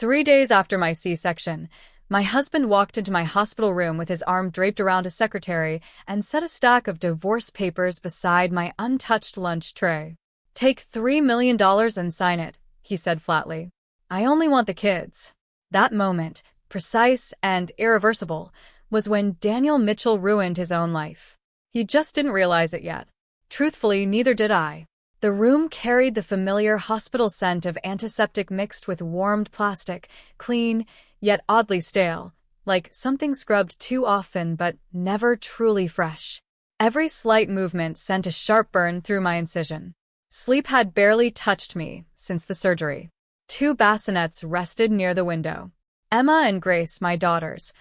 3 days after my C-section, my husband walked into my hospital room with his arm draped around his secretary and set a stack of divorce papers beside my untouched lunch tray. "Take $3 million and sign it," he said flatly. "I only want the kids." That moment, precise and irreversible, was when Daniel Mitchell ruined his own life. He just didn't realize it yet. Truthfully, neither did I. The room carried the familiar hospital scent of antiseptic mixed with warmed plastic, clean, yet oddly stale, like something scrubbed too often but never truly fresh. Every slight movement sent a sharp burn through my incision. Sleep had barely touched me since the surgery. 2 bassinets rested near the window. Emma and Grace, my daughters,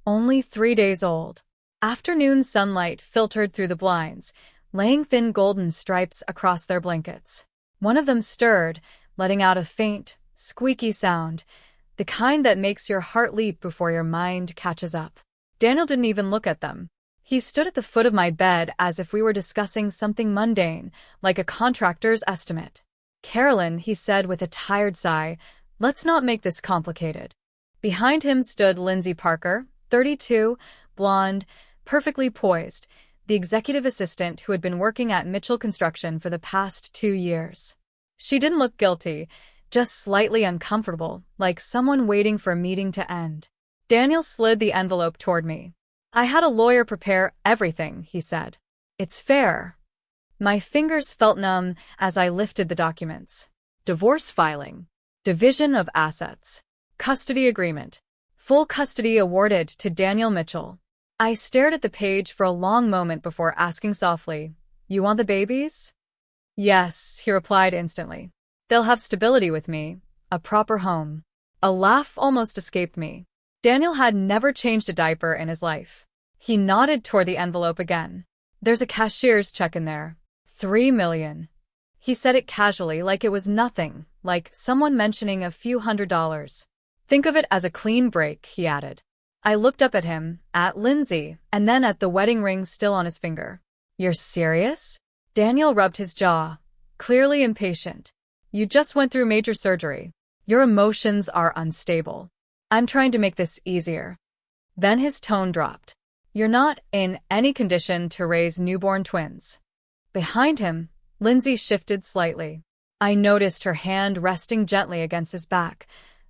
only 3 days old. Afternoon sunlight filtered through the blinds, laying thin golden stripes across their blankets. One of them stirred, letting out a faint, squeaky sound, the kind that makes your heart leap before your mind catches up. Daniel didn't even look at them. He stood at the foot of my bed as if we were discussing something mundane, like a contractor's estimate. "Carolyn," he said with a tired sigh, "let's not make this complicated." Behind him stood Lindsay Parker, 32, blonde, perfectly poised, the executive assistant who had been working at Mitchell Construction for the past 2 years. She didn't look guilty, just slightly uncomfortable, like someone waiting for a meeting to end. Daniel slid the envelope toward me. "I had a lawyer prepare everything," he said. "It's fair." My fingers felt numb as I lifted the documents. Divorce filing, division of assets, custody agreement, full custody awarded to Daniel Mitchell. I stared at the page for a long moment before asking softly, "You want the babies?" "Yes," he replied instantly. "They'll have stability with me, a proper home." A laugh almost escaped me. Daniel had never changed a diaper in his life. He nodded toward the envelope again. "There's a cashier's check in there. $3 million. He said it casually, like it was nothing, like someone mentioning a few $100s. "Think of it as a clean break," he added. I looked up at him, at Lindsay, and then at the wedding ring still on his finger. "You're serious?" Daniel rubbed his jaw, clearly impatient. "You just went through major surgery. Your emotions are unstable. I'm trying to make this easier." Then his tone dropped. "You're not in any condition to raise newborn twins." Behind him, Lindsay shifted slightly. I noticed her hand resting gently against his back,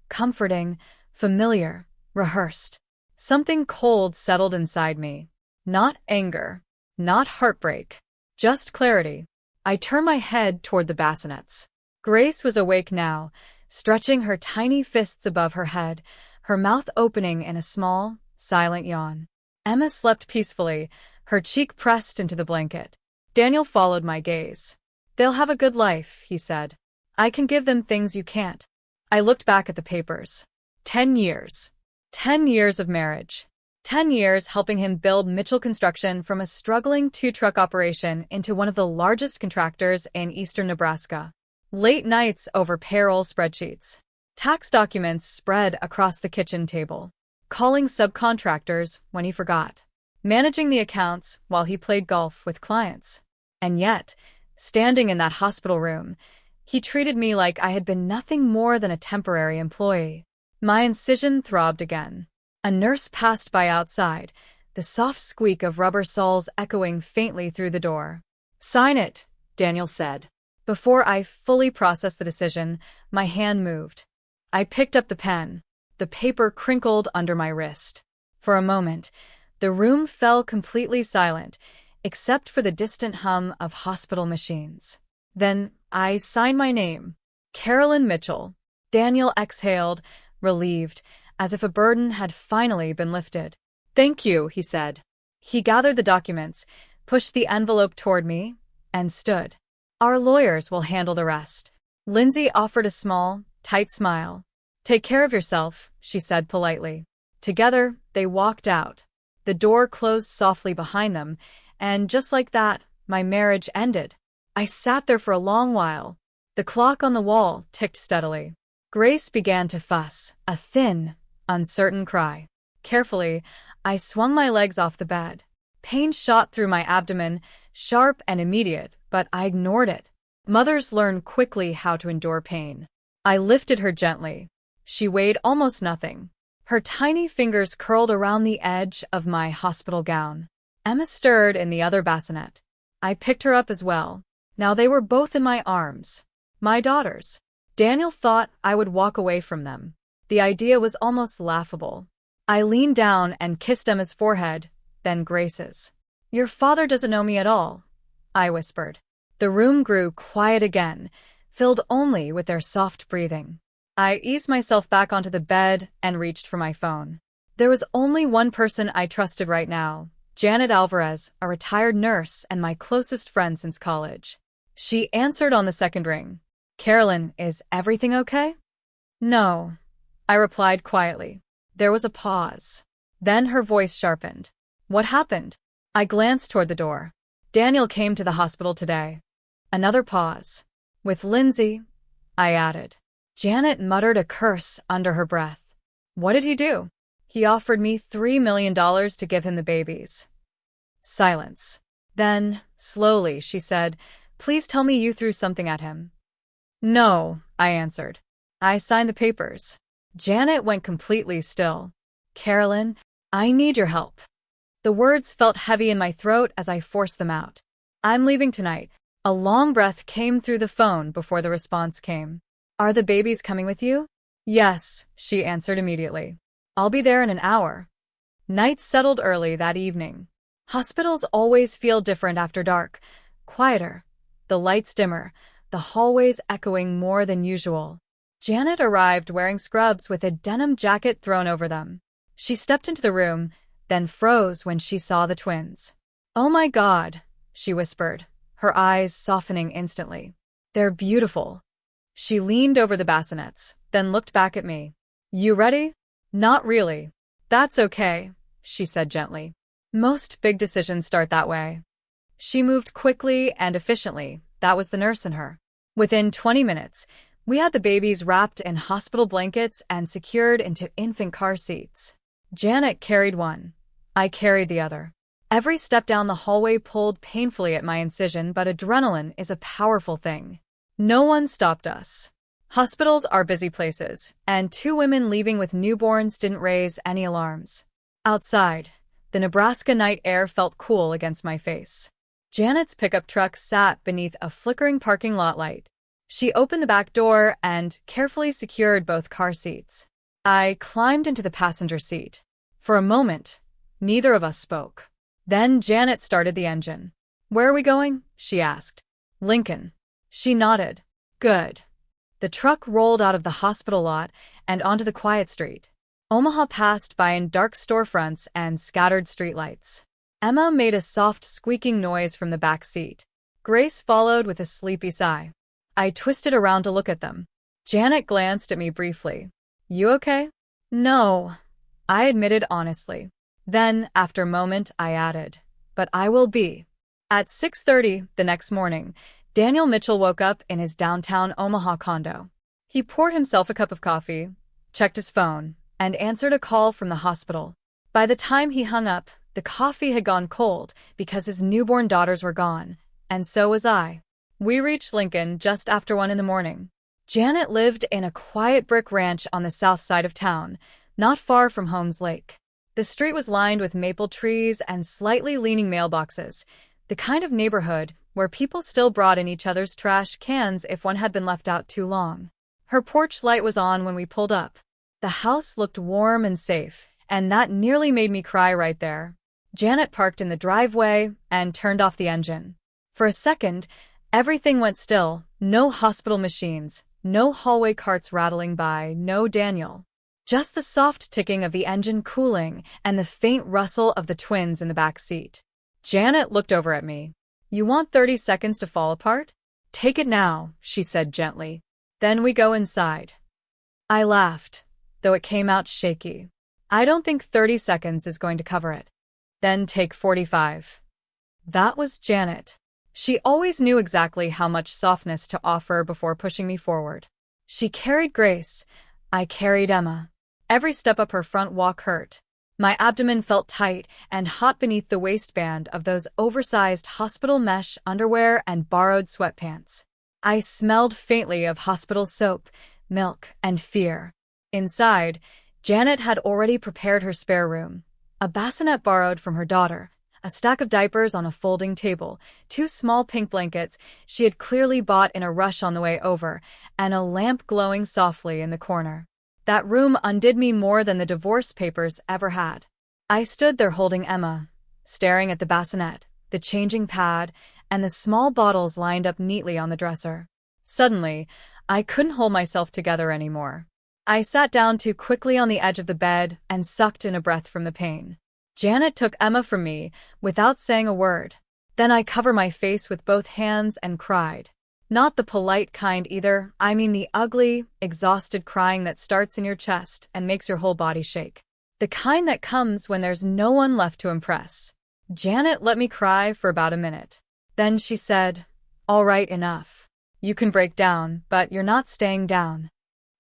comforting, familiar, rehearsed. Something cold settled inside me. Not anger, not heartbreak, just clarity. I turned my head toward the bassinets. Grace was awake now, stretching her tiny fists above her head, her mouth opening in a small, silent yawn. Emma slept peacefully, her cheek pressed into the blanket. Daniel followed my gaze. "They'll have a good life," he said. "I can give them things you can't." I looked back at the papers. 10 years. 10 years of marriage. 10 years helping him build Mitchell Construction from a struggling 2-truck operation into one of the largest contractors in eastern Nebraska. Late nights over payroll spreadsheets. Tax documents spread across the kitchen table. Calling subcontractors when he forgot. Managing the accounts while he played golf with clients. And yet, standing in that hospital room, he treated me like I had been nothing more than a temporary employee. My incision throbbed again. A nurse passed by outside, the soft squeak of rubber soles echoing faintly through the door. "Sign it," Daniel said. Before I fully processed the decision, my hand moved. I picked up the pen. The paper crinkled under my wrist. For a moment, the room fell completely silent, except for the distant hum of hospital machines. Then I signed my name. Carolyn Mitchell. Daniel exhaled, relieved, as if a burden had finally been lifted. "Thank you," he said. He gathered the documents, pushed the envelope toward me, and stood. "Our lawyers will handle the rest." Lindsay offered a small, tight smile. "Take care of yourself," she said politely. Together, they walked out. The door closed softly behind them, and just like that, my marriage ended. I sat there for a long while. The clock on the wall ticked steadily. Grace began to fuss, a thin, uncertain cry. Carefully, I swung my legs off the bed. Pain shot through my abdomen, sharp and immediate, but I ignored it. Mothers learn quickly how to endure pain. I lifted her gently. She weighed almost nothing. Her tiny fingers curled around the edge of my hospital gown. Emma stirred in the other bassinet. I picked her up as well. Now they were both in my arms. My daughters. Daniel thought I would walk away from them. The idea was almost laughable. I leaned down and kissed Emma's forehead, then Grace's. "Your father doesn't know me at all," I whispered. The room grew quiet again, filled only with their soft breathing. I eased myself back onto the bed and reached for my phone. There was only one person I trusted right now, Janet Alvarez, a retired nurse and my closest friend since college. She answered on the second ring. "Carolyn, is everything okay?" "No," I replied quietly. There was a pause. Then her voice sharpened. "What happened?" I glanced toward the door. "Daniel came to the hospital today." Another pause. "With Lindsay," I added. Janet muttered a curse under her breath. "What did he do?" "He offered me $3 million to give him the babies." Silence. Then, slowly, she said, "Please tell me you threw something at him." "No," I answered. "I signed the papers." Janet went completely still. "Carolyn, I need your help." The words felt heavy in my throat as I forced them out. "I'm leaving tonight." A long breath came through the phone before the response came. "Are the babies coming with you?" "Yes," she answered immediately. "I'll be there in an hour." Night settled early that evening. Hospitals always feel different after dark, quieter, the lights dimmer, the hallways echoing more than usual. Janet arrived wearing scrubs with a denim jacket thrown over them. She stepped into the room, then froze when she saw the twins. "Oh my God," she whispered, her eyes softening instantly. "They're beautiful." She leaned over the bassinets, then looked back at me. "You ready?" "Not really." "That's okay," she said gently. "Most big decisions start that way." She moved quickly and efficiently. That was the nurse in her. Within 20 minutes, we had the babies wrapped in hospital blankets and secured into infant car seats. Janet carried one. I carried the other. Every step down the hallway pulled painfully at my incision, but adrenaline is a powerful thing. No one stopped us. Hospitals are busy places, and two women leaving with newborns didn't raise any alarms. Outside, the Nebraska night air felt cool against my face. Janet's pickup truck sat beneath a flickering parking lot light. She opened the back door and carefully secured both car seats. I climbed into the passenger seat. For a moment, neither of us spoke. Then Janet started the engine. "Where are we going?" she asked. "Lincoln." She nodded. "Good." The truck rolled out of the hospital lot and onto the quiet street. Omaha passed by in dark storefronts and scattered streetlights. Emma made a soft squeaking noise from the back seat. Grace followed with a sleepy sigh. I twisted around to look at them. Janet glanced at me briefly. "You okay?" "No," I admitted honestly. Then, after a moment, I added, "But I will be." At 6:30 the next morning, Daniel Mitchell woke up in his downtown Omaha condo. He poured himself a cup of coffee, checked his phone, and answered a call from the hospital. By the time he hung up, the coffee had gone cold because his newborn daughters were gone, and so was I. We reached Lincoln just after 1 in the morning. Janet lived in a quiet brick ranch on the south side of town, not far from Holmes Lake. The street was lined with maple trees and slightly leaning mailboxes, the kind of neighborhood where people still brought in each other's trash cans if one had been left out too long. Her porch light was on when we pulled up. The house looked warm and safe, and that nearly made me cry right there. Janet parked in the driveway and turned off the engine. For a second, everything went still. No hospital machines, no hallway carts rattling by, no Daniel. Just the soft ticking of the engine cooling and the faint rustle of the twins in the back seat. Janet looked over at me. "You want 30 seconds to fall apart? Take it now," she said gently. "Then we go inside." I laughed, though it came out shaky. "I don't think 30 seconds is going to cover it." "Then take 45. That was Janet. She always knew exactly how much softness to offer before pushing me forward. She carried Grace. I carried Emma. Every step up her front walk hurt. My abdomen felt tight and hot beneath the waistband of those oversized hospital mesh underwear and borrowed sweatpants. I smelled faintly of hospital soap, milk, and fear. Inside, Janet had already prepared her spare room. A bassinet borrowed from her daughter, a stack of diapers on a folding table, 2 small pink blankets she had clearly bought in a rush on the way over, and a lamp glowing softly in the corner. That room undid me more than the divorce papers ever had. I stood there holding Emma, staring at the bassinet, the changing pad, and the small bottles lined up neatly on the dresser. Suddenly, I couldn't hold myself together anymore. I sat down too quickly on the edge of the bed and sucked in a breath from the pain. Janet took Emma from me without saying a word. Then I covered my face with both hands and cried. Not the polite kind either, I mean the ugly, exhausted crying that starts in your chest and makes your whole body shake. The kind that comes when there's no one left to impress. Janet let me cry for about a minute. Then she said, "All right, enough. You can break down, but you're not staying down."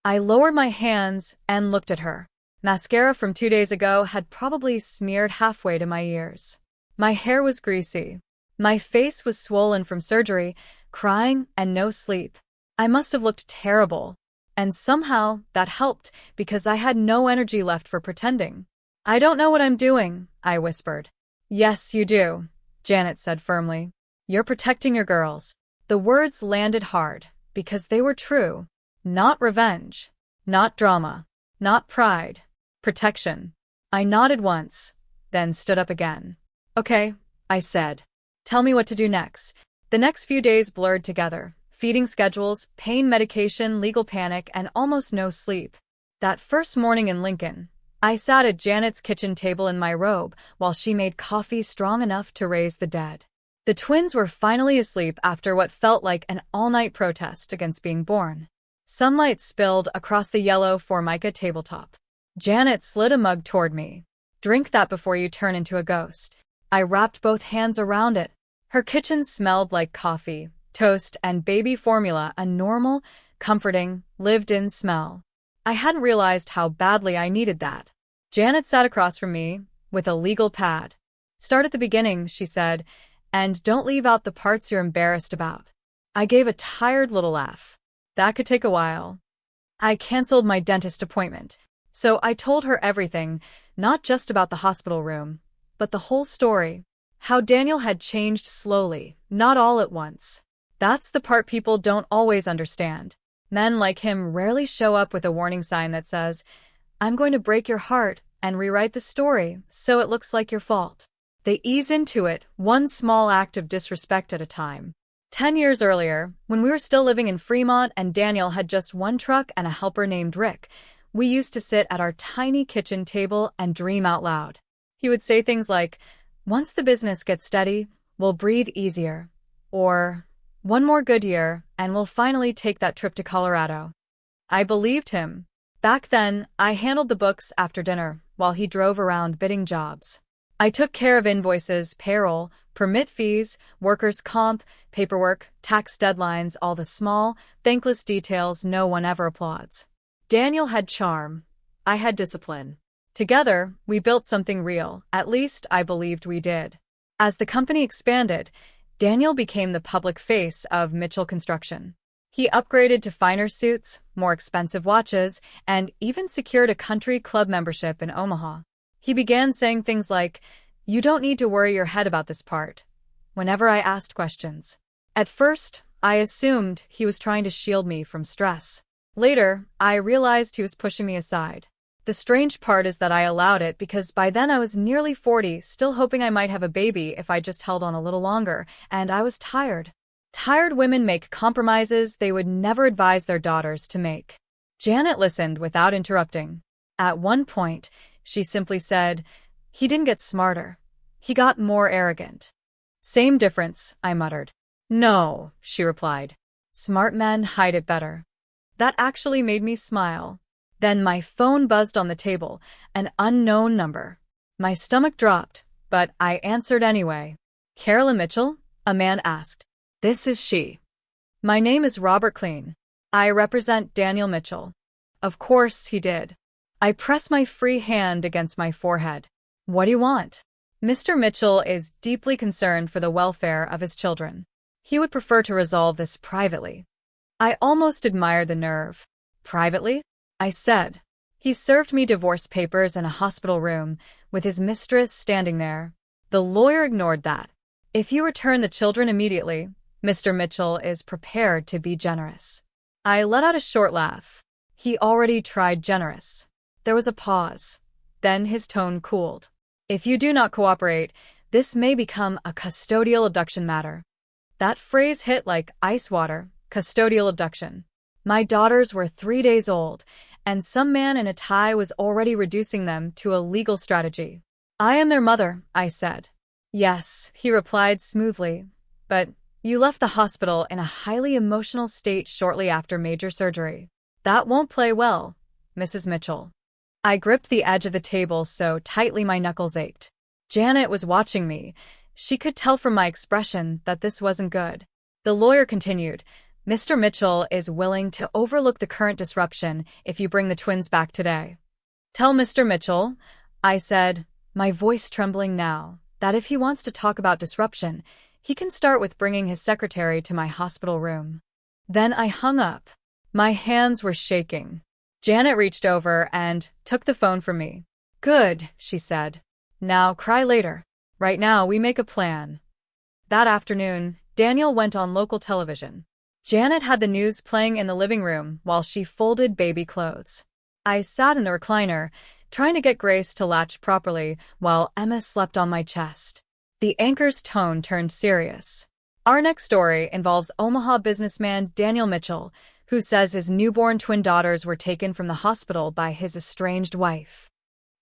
I lowered my hands and looked at her. Mascara from 2 days ago had probably smeared halfway to my ears. My hair was greasy. My face was swollen from surgery, crying, and no sleep. I must have looked terrible. And somehow that helped because I had no energy left for pretending. "I don't know what I'm doing," I whispered. "Yes, you do," Janet said firmly. "You're protecting your girls." The words landed hard because they were true. Not revenge. Not drama. Not pride. Protection. I nodded once, then stood up again. "Okay," I said. "Tell me what to do next." The next few days blurred together. Feeding schedules, pain medication, legal panic, and almost no sleep. That first morning in Lincoln, I sat at Janet's kitchen table in my robe while she made coffee strong enough to raise the dead. The twins were finally asleep after what felt like an all-night protest against being born. Sunlight spilled across the yellow Formica tabletop. Janet slid a mug toward me. "Drink that before you turn into a ghost." I wrapped both hands around it. Her kitchen smelled like coffee, toast, and baby formula, a normal, comforting, lived-in smell. I hadn't realized how badly I needed that. Janet sat across from me, with a legal pad. "Start at the beginning," she said, "and don't leave out the parts you're embarrassed about." I gave a tired little laugh. That could take a while. I canceled my dentist appointment. So I told her everything, not just about the hospital room, but the whole story. How Daniel had changed slowly, not all at once. That's the part people don't always understand. Men like him rarely show up with a warning sign that says, "I'm going to break your heart and rewrite the story so it looks like your fault." They ease into it, one small act of disrespect at a time. 10 years earlier, when we were still living in Fremont and Daniel had just one truck and a helper named Rick, we used to sit at our tiny kitchen table and dream out loud. He would say things like, "Once the business gets steady, we'll breathe easier," or "One more good year, and we'll finally take that trip to Colorado." I believed him. Back then, I handled the books after dinner, while he drove around bidding jobs. I took care of invoices, payroll, permit fees, workers' comp, paperwork, tax deadlines, all the small, thankless details no one ever applauds. Daniel had charm. I had discipline. Together, we built something real. At least, I believed we did. As the company expanded, Daniel became the public face of Mitchell Construction. He upgraded to finer suits, more expensive watches, and even secured a country club membership in Omaha. He began saying things like, "You don't need to worry your head about this part," whenever I asked questions. At first, I assumed he was trying to shield me from stress. Later, I realized he was pushing me aside. The strange part is that I allowed it because by then I was nearly 40, still hoping I might have a baby if I just held on a little longer, and I was tired. Tired women make compromises they would never advise their daughters to make. Janet listened without interrupting. At one point, she simply said, "He didn't get smarter. He got more arrogant." "Same difference," I muttered. "No," she replied. "Smart men hide it better." That actually made me smile. Then my phone buzzed on the table, an unknown number. My stomach dropped, but I answered anyway. "Carolyn Mitchell?" a man asked. "This is she." "My name is Robert Klein. I represent Daniel Mitchell." Of course he did. I pressed my free hand against my forehead. "What do you want?" "Mr. Mitchell is deeply concerned for the welfare of his children. He would prefer to resolve this privately." I almost admired the nerve. "Privately?" I said. He served me divorce papers in a hospital room, with his mistress standing there. The lawyer ignored that. If you return the children immediately, Mr. Mitchell is prepared to be generous. I let out a short laugh. He already tried generous. There was a pause. Then his tone cooled. If you do not cooperate, this may become a custodial abduction matter. That phrase hit like ice water, custodial abduction. My daughters were 3 days old, and some man in a tie was already reducing them to a legal strategy. I am their mother, I said. Yes, he replied smoothly, but you left the hospital in a highly emotional state shortly after major surgery. That won't play well, Mrs. Mitchell. I gripped the edge of the table so tightly my knuckles ached. Janet was watching me. She could tell from my expression that this wasn't good. The lawyer continued, Mr. Mitchell is willing to overlook the current disruption if you bring the twins back today. Tell Mr. Mitchell, I said, my voice trembling now, that if he wants to talk about disruption, he can start with bringing his secretary to my hospital room. Then I hung up. My hands were shaking. Janet reached over and took the phone from me. Good, she said. Now cry later. Right now we make a plan. That afternoon, Daniel went on local television. Janet had the news playing in the living room while she folded baby clothes. I sat in the recliner, trying to get Grace to latch properly while Emma slept on my chest. The anchor's tone turned serious. Our next story involves Omaha businessman Daniel Mitchell, who says his newborn twin daughters were taken from the hospital by his estranged wife.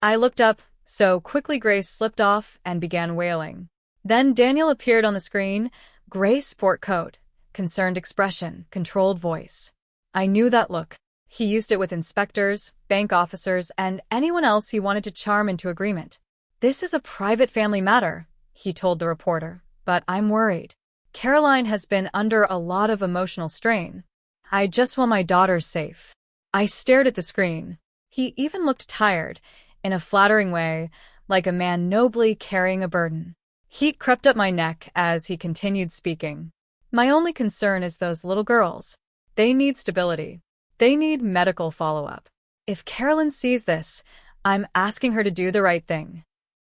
I looked up, so quickly Grace slipped off and began wailing. Then Daniel appeared on the screen, gray sport coat, concerned expression, controlled voice. I knew that look. He used it with inspectors, bank officers, and anyone else he wanted to charm into agreement. This is a private family matter, he told the reporter, but I'm worried. Caroline has been under a lot of emotional strain. I just want my daughters safe. I stared at the screen. He even looked tired, in a flattering way, like a man nobly carrying a burden. Heat crept up my neck as he continued speaking. My only concern is those little girls. They need stability. They need medical follow-up. If Carolyn sees this, I'm asking her to do the right thing.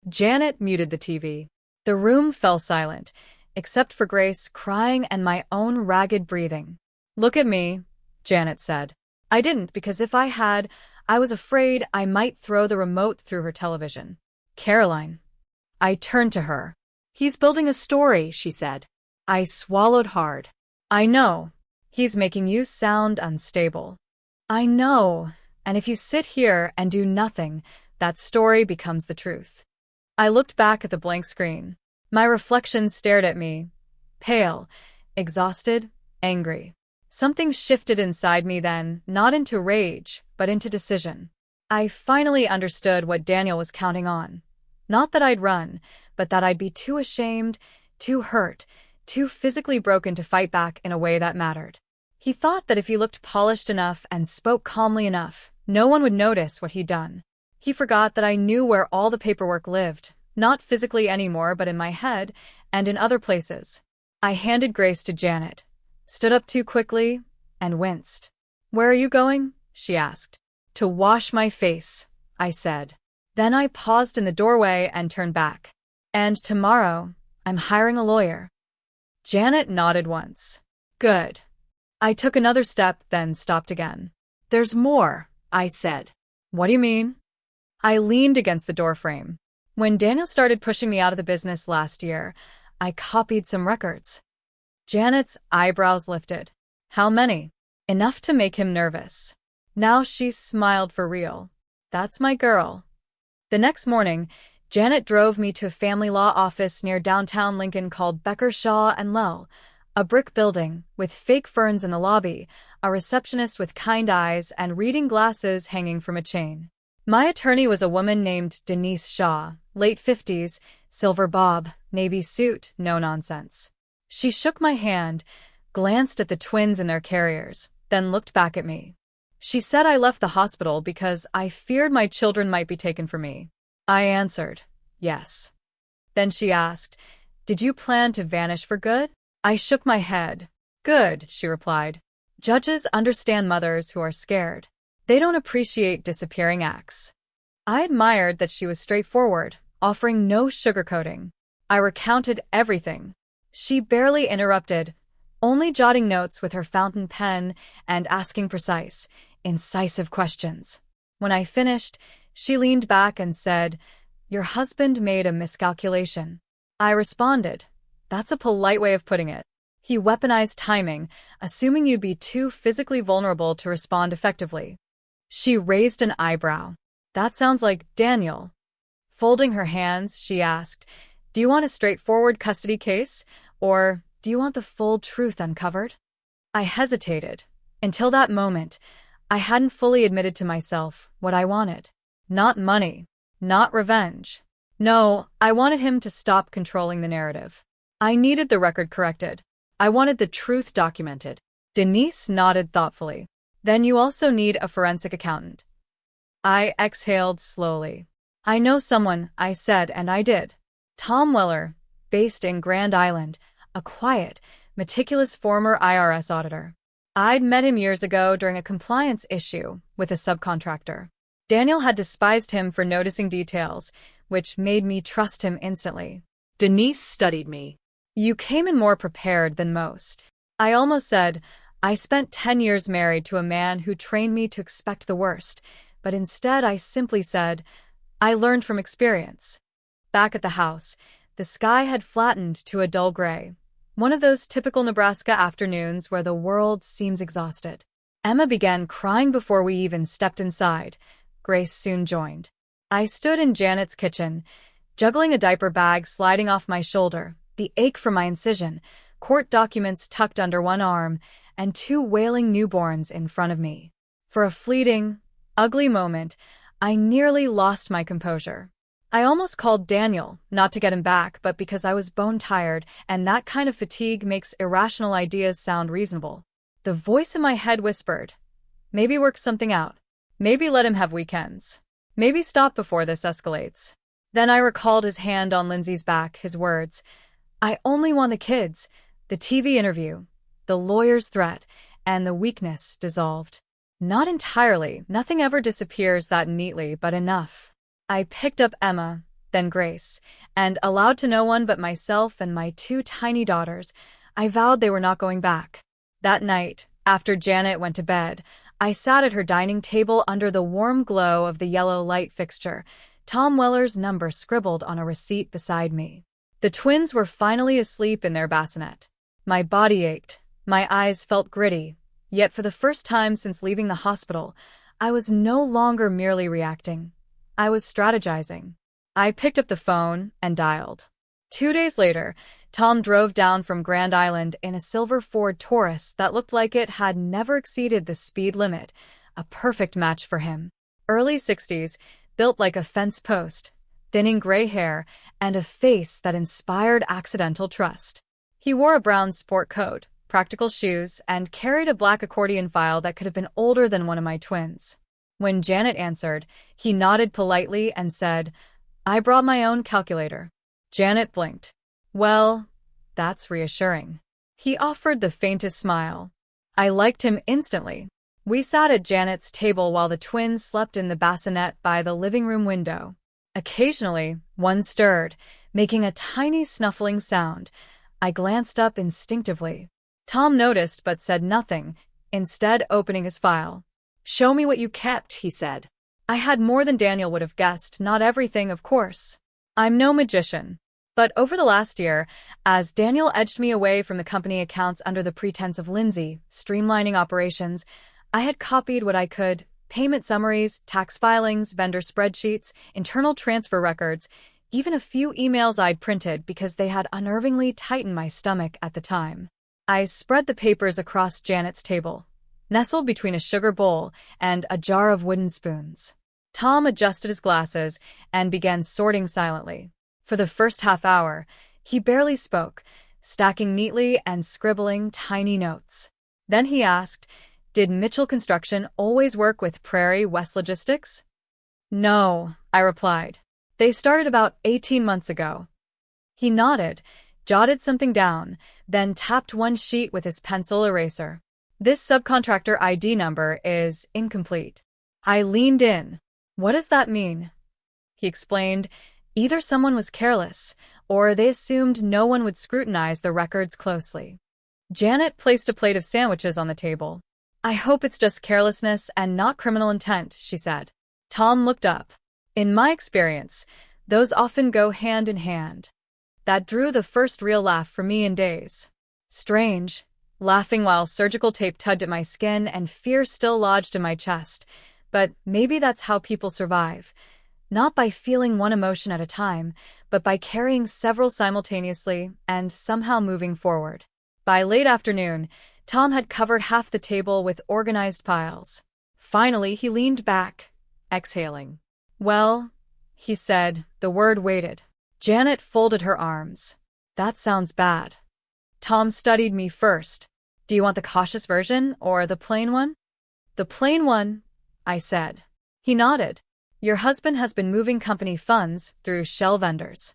Janet muted the TV. The room fell silent, except for Grace crying and my own ragged breathing. Look at me, Janet said. I didn't because if I had, I was afraid I might throw the remote through her television. Caroline. I turned to her. He's building a story, she said. I swallowed hard. I know. He's making you sound unstable. I know. And if you sit here and do nothing, that story becomes the truth. I looked back at the blank screen. My reflection stared at me, pale, exhausted, angry. Something shifted inside me then, not into rage, but into decision. I finally understood what Daniel was counting on. Not that I'd run, but that I'd be too ashamed, too hurt, too physically broken to fight back in a way that mattered. He thought that if he looked polished enough and spoke calmly enough, no one would notice what he'd done. He forgot that I knew where all the paperwork lived, not physically anymore, but in my head and in other places. I handed Grace to Janet, stood up too quickly, and winced. Where are you going? She asked. To wash my face, I said. Then I paused in the doorway and turned back. And tomorrow, I'm hiring a lawyer. Janet nodded once. Good. I took another step, then stopped again. There's more, I said. What do you mean? I leaned against the doorframe. When Daniel started pushing me out of the business last year, I copied some records. Janet's eyebrows lifted. How many? Enough to make him nervous. Now she smiled for real. That's my girl. The next morning, Janet drove me to a family law office near downtown Lincoln called Becker Shaw and Lell, a brick building with fake ferns in the lobby, a receptionist with kind eyes and reading glasses hanging from a chain. My attorney was a woman named Denise Shaw, late 50s, silver bob, navy suit, no nonsense. She shook my hand, glanced at the twins in their carriers, then looked back at me. She said I left the hospital because I feared my children might be taken from me. I answered, yes. Then she asked, did you plan to vanish for good? I shook my head. Good, she replied. Judges understand mothers who are scared. They don't appreciate disappearing acts. I admired that she was straightforward, offering no sugarcoating. I recounted everything. She barely interrupted, only jotting notes with her fountain pen and asking precise, incisive questions. When I finished, she leaned back and said, "Your husband made a miscalculation." I responded, "That's a polite way of putting it. He weaponized timing, assuming you'd be too physically vulnerable to respond effectively." She raised an eyebrow. "That sounds like Daniel." Folding her hands, she asked, "Do you want a straightforward custody case, or do you want the full truth uncovered?" I hesitated. Until that moment, I hadn't fully admitted to myself what I wanted. Not money. Not revenge. No, I wanted him to stop controlling the narrative. I needed the record corrected. I wanted the truth documented. Denise nodded thoughtfully. "Then you also need a forensic accountant." I exhaled slowly. "I know someone," I said, and I did. Tom Weller, based in Grand Island, a quiet, meticulous former IRS auditor. I'd met him years ago during a compliance issue with a subcontractor. Daniel had despised him for noticing details, which made me trust him instantly. Denise studied me. "You came in more prepared than most." I almost said, "I spent 10 years married to a man who trained me to expect the worst," but instead I simply said, "I learned from experience." Back at the house, the sky had flattened to a dull gray. One of those typical Nebraska afternoons where the world seems exhausted. Emma began crying before we even stepped inside. Grace soon joined. I stood in Janet's kitchen, juggling a diaper bag sliding off my shoulder, the ache from my incision, court documents tucked under one arm, and 2 wailing newborns in front of me. For a fleeting, ugly moment, I nearly lost my composure. I almost called Daniel, not to get him back, but because I was bone-tired, and that kind of fatigue makes irrational ideas sound reasonable. The voice in my head whispered, "Maybe work something out. Maybe let him have weekends. Maybe stop before this escalates." Then I recalled his hand on Lindsay's back, his words, "I only want the kids," the TV interview, the lawyer's threat, and the weakness dissolved. Not entirely, nothing ever disappears that neatly, but enough. I picked up Emma, then Grace, and, allowed to no one but myself and my 2 tiny daughters, I vowed they were not going back. That night, after Janet went to bed, I sat at her dining table under the warm glow of the yellow light fixture, Tom Weller's number scribbled on a receipt beside me. The twins were finally asleep in their bassinet. My body ached, my eyes felt gritty, yet for the first time since leaving the hospital, I was no longer merely reacting. I was strategizing. I picked up the phone and dialed. 2 days later, Tom drove down from Grand Island in a silver Ford Taurus that looked like it had never exceeded the speed limit, a perfect match for him. Early 60s, built like a fence post, thinning gray hair, and a face that inspired accidental trust. He wore a brown sport coat, practical shoes, and carried a black accordion file that could have been older than one of my twins. When Janet answered, he nodded politely and said, "I brought my own calculator." Janet blinked. "Well, that's reassuring." He offered the faintest smile. I liked him instantly. We sat at Janet's table while the twins slept in the bassinet by the living room window. Occasionally, one stirred, making a tiny snuffling sound. I glanced up instinctively. Tom noticed but said nothing, instead opening his file. "Show me what you kept," he said. I had more than Daniel would have guessed, not everything, of course. I'm no magician. But over the last year, as Daniel edged me away from the company accounts under the pretense of Lindsay, streamlining operations, I had copied what I could: payment summaries, tax filings, vendor spreadsheets, internal transfer records, even a few emails I'd printed because they had unnervingly tightened my stomach at the time. I spread the papers across Janet's table, nestled between a sugar bowl and a jar of wooden spoons. Tom adjusted his glasses and began sorting silently. For the first half hour, he barely spoke, stacking neatly and scribbling tiny notes. Then he asked, "Did Mitchell Construction always work with Prairie West Logistics?" "No," I replied. "They started about 18 months ago." He nodded, jotted something down, then tapped one sheet with his pencil eraser. "This subcontractor ID number is incomplete." I leaned in. What does that mean? He explained, either someone was careless, or they assumed no one would scrutinize the records closely. Janet placed a plate of sandwiches on the table. I hope it's just carelessness and not criminal intent, she said. Tom looked up. In my experience, those often go hand in hand. That drew the first real laugh for me in days. Strange, laughing while surgical tape tugged at my skin and fear still lodged in my chest. But maybe that's how people survive. Not by feeling one emotion at a time, but by carrying several simultaneously and somehow moving forward. By late afternoon, Tom had covered half the table with organized piles. Finally, he leaned back, exhaling. Well, he said, the word waited. Janet folded her arms. That sounds bad. Tom studied me first. Do you want the cautious version or the plain one? The plain one, I said. He nodded. Your husband has been moving company funds through shell vendors.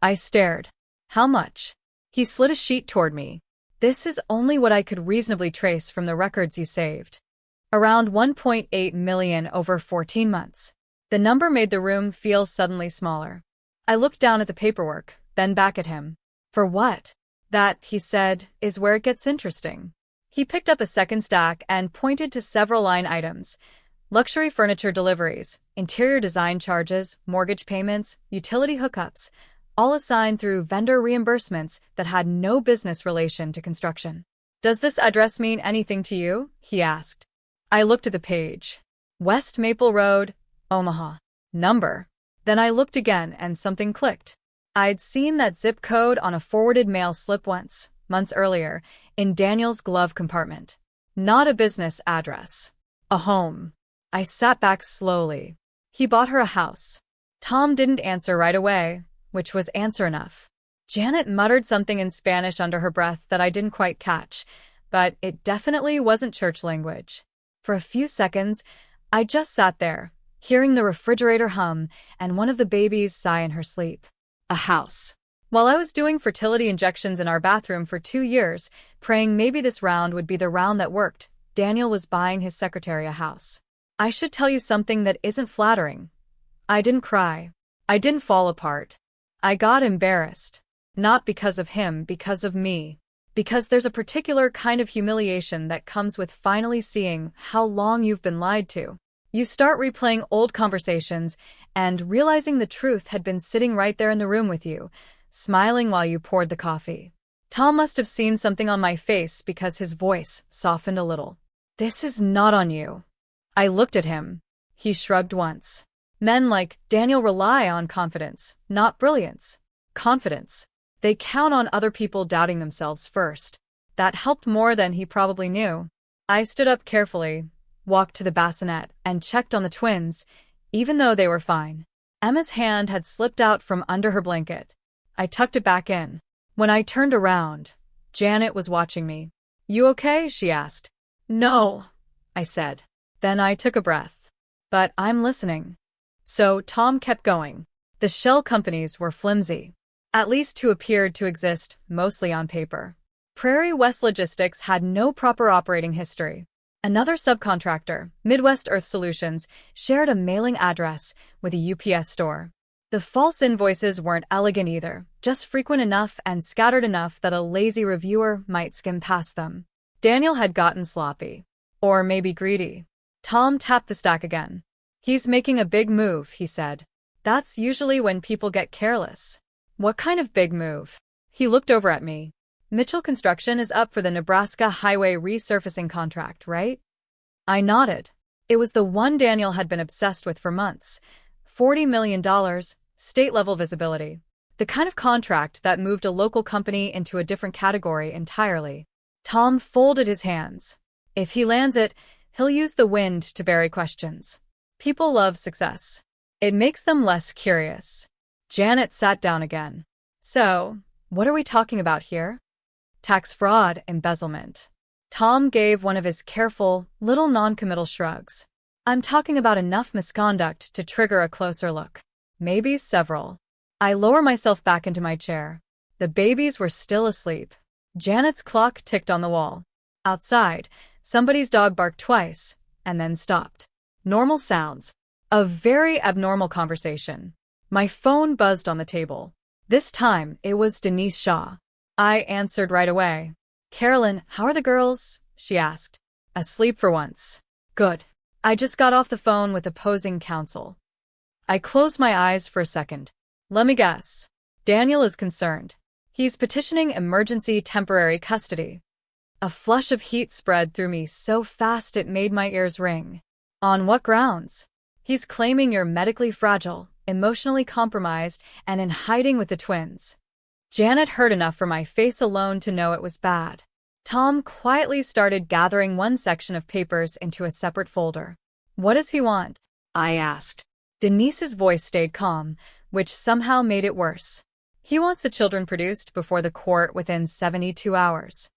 I stared. How much? He slid a sheet toward me. This is only what I could reasonably trace from the records you saved. Around 1.8 million over 14 months. The number made the room feel suddenly smaller. I looked down at the paperwork, then back at him. For what? That, he said, is where it gets interesting. He picked up a second stack and pointed to several line items. Luxury furniture deliveries, interior design charges, mortgage payments, utility hookups, all assigned through vendor reimbursements that had no business relation to construction. Does this address mean anything to you? He asked. I looked at the page. West Maple Road, Omaha. Number. Then I looked again and something clicked. I'd seen that zip code on a forwarded mail slip once, months earlier, in Daniel's glove compartment. Not a business address. A home. I sat back slowly. He bought her a house. Tom didn't answer right away, which was answer enough. Janet muttered something in Spanish under her breath that I didn't quite catch, but it definitely wasn't church language. For a few seconds, I just sat there, hearing the refrigerator hum and one of the babies sigh in her sleep. A house. While I was doing fertility injections in our bathroom for 2 years, praying maybe this round would be the round that worked, Daniel was buying his secretary a house. I should tell you something that isn't flattering. I didn't cry. I didn't fall apart. I got embarrassed. Not because of him, because of me. Because there's a particular kind of humiliation that comes with finally seeing how long you've been lied to. You start replaying old conversations and realizing the truth had been sitting right there in the room with you, smiling while you poured the coffee. Tom must have seen something on my face because his voice softened a little. This is not on you. I looked at him. He shrugged once. Men like Daniel rely on confidence, not brilliance. Confidence. They count on other people doubting themselves first. That helped more than he probably knew. I stood up carefully, walked to the bassinet, and checked on the twins, even though they were fine. Emma's hand had slipped out from under her blanket. I tucked it back in. When I turned around, Janet was watching me. You okay? She asked. No, I said. Then I took a breath. But I'm listening. So Tom kept going. The shell companies were flimsy. At least two appeared to exist, mostly on paper. Prairie West Logistics had no proper operating history. Another subcontractor, Midwest Earth Solutions, shared a mailing address with a UPS store. The false invoices weren't elegant either, just frequent enough and scattered enough that a lazy reviewer might skim past them. Daniel had gotten sloppy. Or maybe greedy. Tom tapped the stack again. He's making a big move, he said. That's usually when people get careless. What kind of big move? He looked over at me. Mitchell Construction is up for the Nebraska Highway resurfacing contract, right? I nodded. It was the one Daniel had been obsessed with for months. $40 million, state-level visibility. The kind of contract that moved a local company into a different category entirely. Tom folded his hands. If he lands it, he'll use the wind to bury questions. People love success. It makes them less curious. Janet sat down again. So, what are we talking about here? Tax fraud, embezzlement. Tom gave one of his careful, little non-committal shrugs. I'm talking about enough misconduct to trigger a closer look. Maybe several. I lower myself back into my chair. The babies were still asleep. Janet's clock ticked on the wall. Outside, somebody's dog barked twice, and then stopped. Normal sounds. A very abnormal conversation. My phone buzzed on the table. This time, it was Denise Shaw. I answered right away. "Carolyn, how are the girls?" she asked. "Asleep for once." "Good. I just got off the phone with opposing counsel." I closed my eyes for a second. "Let me guess. Daniel is concerned. He's petitioning emergency temporary custody." A flush of heat spread through me so fast it made my ears ring. "On what grounds?" "He's claiming you're medically fragile, emotionally compromised, and in hiding with the twins." Janet heard enough from my face alone to know it was bad. Tom quietly started gathering one section of papers into a separate folder. "What does he want?" I asked. Denise's voice stayed calm, which somehow made it worse. "He wants the children produced before the court within 72 hours.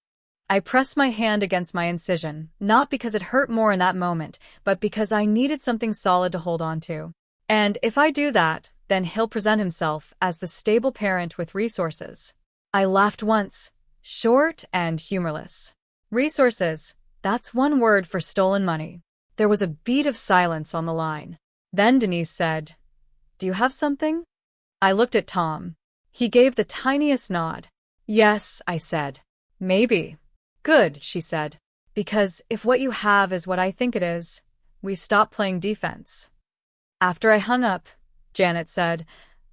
I pressed my hand against my incision, not because it hurt more in that moment, but because I needed something solid to hold on to. "And if I do that, then he'll present himself as the stable parent with resources." I laughed once, short and humorless. "Resources, that's one word for stolen money." There was a beat of silence on the line. Then Denise said, "Do you have something?" I looked at Tom. He gave the tiniest nod. "Yes," I said. "Maybe." "Good," she said. "Because if what you have is what I think it is, we stop playing defense." After I hung up, Janet said,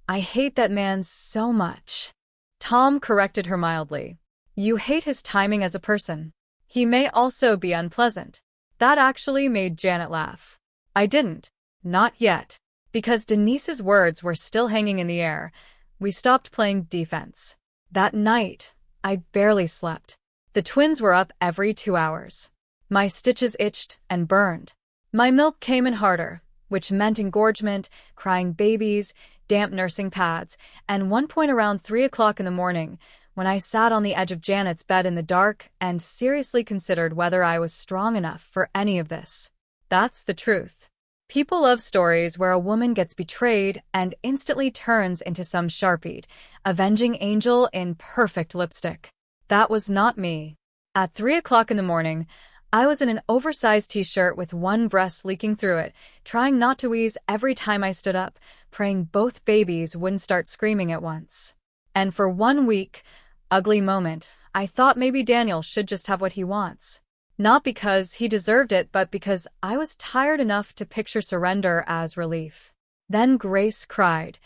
"I hate that man so much." Tom corrected her mildly. "You hate his timing as a person. He may also be unpleasant." That actually made Janet laugh. I didn't. Not yet. Because Denise's words were still hanging in the air, we stopped playing defense. That night, I barely slept. The twins were up every 2 hours. My stitches itched and burned. My milk came in harder, which meant engorgement, crying babies, damp nursing pads, and one point around 3 o'clock in the morning, when I sat on the edge of Janet's bed in the dark and seriously considered whether I was strong enough for any of this. That's the truth. People love stories where a woman gets betrayed and instantly turns into some sharpied, avenging angel in perfect lipstick. That was not me. At 3 o'clock in the morning, I was in an oversized t-shirt with one breast leaking through it, trying not to wheeze every time I stood up, praying both babies wouldn't start screaming at once. And for 1 week, ugly moment, I thought maybe Daniel should just have what he wants. Not because he deserved it, but because I was tired enough to picture surrender as relief. Then Grace cried.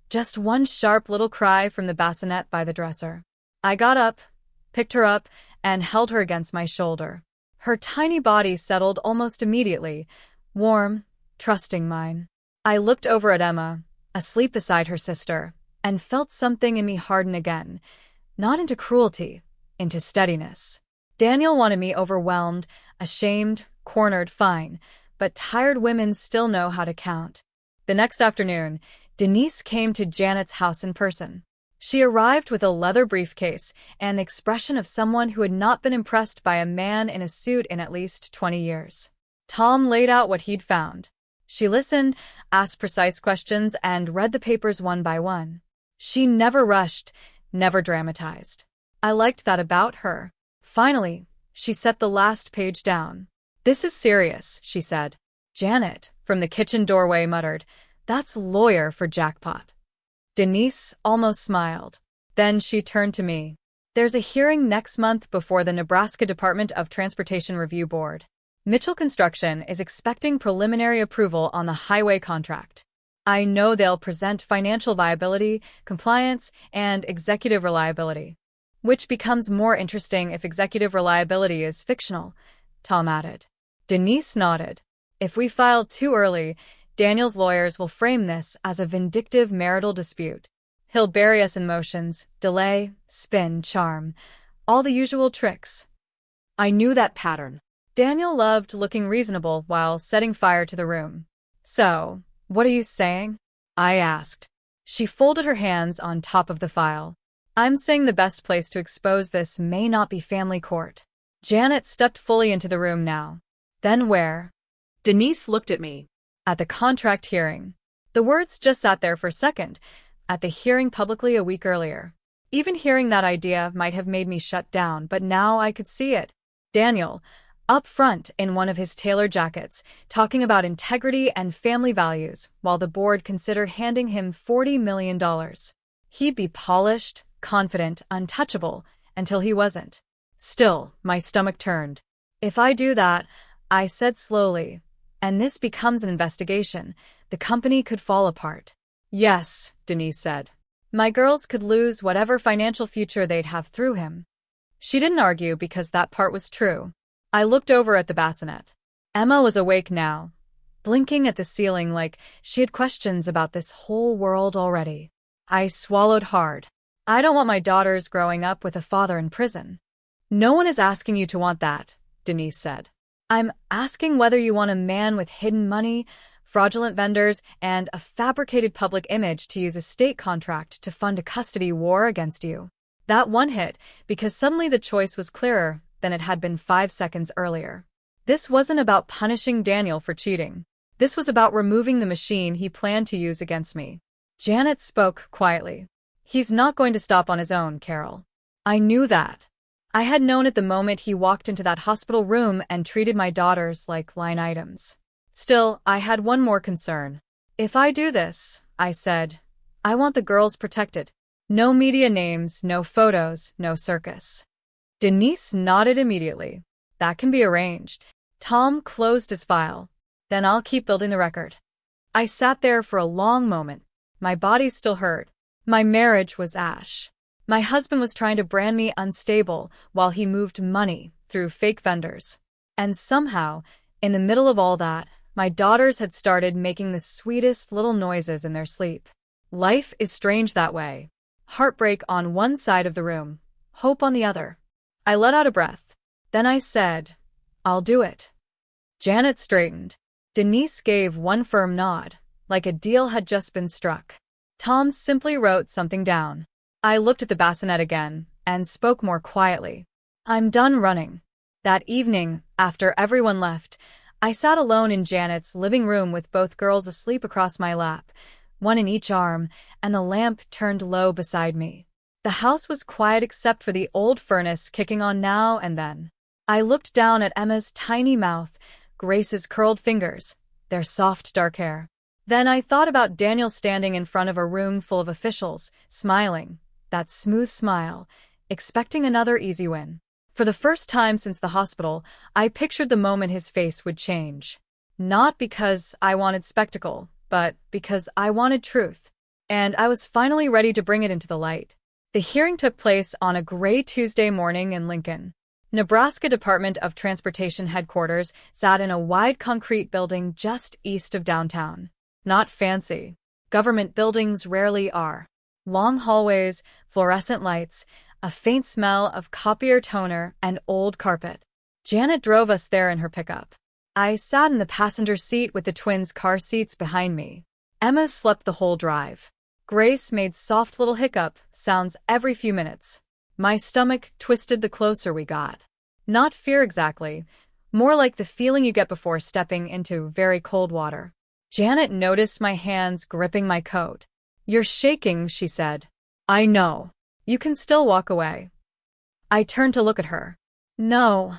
Just one sharp little cry from the bassinet by the dresser. I got up, picked her up, and held her against my shoulder. Her tiny body settled almost immediately, warm, trusting mine. I looked over at Emma, asleep beside her sister, and felt something in me harden again, not into cruelty, into steadiness. Daniel wanted me overwhelmed, ashamed, cornered, fine, but tired women still know how to count. The next afternoon, Denise came to Janet's house in person. She arrived with a leather briefcase and the expression of someone who had not been impressed by a man in a suit in at least 20 years. Tom laid out what he'd found. She listened, asked precise questions, and read the papers one by one. She never rushed, never dramatized. I liked that about her. Finally, she set the last page down. "This is serious," she said. Janet, from the kitchen doorway, muttered, "That's lawyer for jackpot." Denise almost smiled. Then she turned to me. "There's a hearing next month before the Nebraska Department of Transportation Review Board. Mitchell Construction is expecting preliminary approval on the highway contract. I know they'll present financial viability, compliance, and executive reliability. Which becomes more interesting if executive reliability is fictional," Tom added. Denise nodded. "If we file too early, Daniel's lawyers will frame this as a vindictive marital dispute. He'll bury us in motions, delay, spin, charm, all the usual tricks." I knew that pattern. Daniel loved looking reasonable while setting fire to the room. "So, what are you saying?" I asked. She folded her hands on top of the file. "I'm saying the best place to expose this may not be family court." Janet stepped fully into the room now. "Then where?" Denise looked at me. "At the contract hearing." The words just sat there for a second. At the hearing publicly a week earlier. Even hearing that idea might have made me shut down, but now I could see it. "Daniel, up front in one of his tailored jackets, talking about integrity and family values, while the board considered handing him $40 million. He'd be polished, confident, untouchable, until he wasn't. Still, my stomach turned. If I do that, I said slowly, and this becomes an investigation, the company could fall apart. Yes, Denise said. My girls could lose whatever financial future they'd have through him. She didn't argue because that part was true. I looked over at the bassinet. Emma was awake now, blinking at the ceiling like she had questions about this whole world already. I swallowed hard. I don't want my daughters growing up with a father in prison. No one is asking you to want that, Denise said. I'm asking whether you want a man with hidden money, fraudulent vendors, and a fabricated public image to use a state contract to fund a custody war against you. That one hit because suddenly the choice was clearer than it had been 5 seconds earlier. This wasn't about punishing Daniel for cheating. This was about removing the machine he planned to use against me. Janet spoke quietly. He's not going to stop on his own, Carol. I knew that. I had known it the moment he walked into that hospital room and treated my daughters like line items. Still, I had one more concern. If I do this, I said, I want the girls protected. No media names, no photos, no circus. Denise nodded immediately. That can be arranged. Tom closed his file. Then I'll keep building the record. I sat there for a long moment. My body still hurt. My marriage was ash. My husband was trying to brand me unstable while he moved money through fake vendors. And somehow, in the middle of all that, my daughters had started making the sweetest little noises in their sleep. Life is strange that way. Heartbreak on one side of the room, hope on the other. I let out a breath. Then I said, I'll do it. Janet straightened. Denise gave one firm nod, like a deal had just been struck. Tom simply wrote something down. I looked at the bassinet again and spoke more quietly. I'm done running. That evening, after everyone left, I sat alone in Janet's living room with both girls asleep across my lap, one in each arm, and the lamp turned low beside me. The house was quiet except for the old furnace kicking on now and then. I looked down at Emma's tiny mouth, Grace's curled fingers, their soft dark hair. Then I thought about Daniel standing in front of a room full of officials, smiling, that smooth smile, expecting another easy win. For the first time since the hospital, I pictured the moment his face would change. Not because I wanted spectacle, but because I wanted truth. And I was finally ready to bring it into the light. The hearing took place on a gray Tuesday morning in Lincoln. Nebraska Department of Transportation headquarters sat in a wide concrete building just east of downtown. Not fancy. Government buildings rarely are. Long hallways, fluorescent lights, a faint smell of copier toner and old carpet. Janet drove us there in her pickup. I sat in the passenger seat with the twins' car seats behind me. Emma slept the whole drive. Grace made soft little hiccup sounds every few minutes. My stomach twisted the closer we got. Not fear exactly, more like the feeling you get before stepping into very cold water. Janet noticed my hands gripping my coat. You're shaking, she said. I know. You can still walk away. I turned to look at her. No,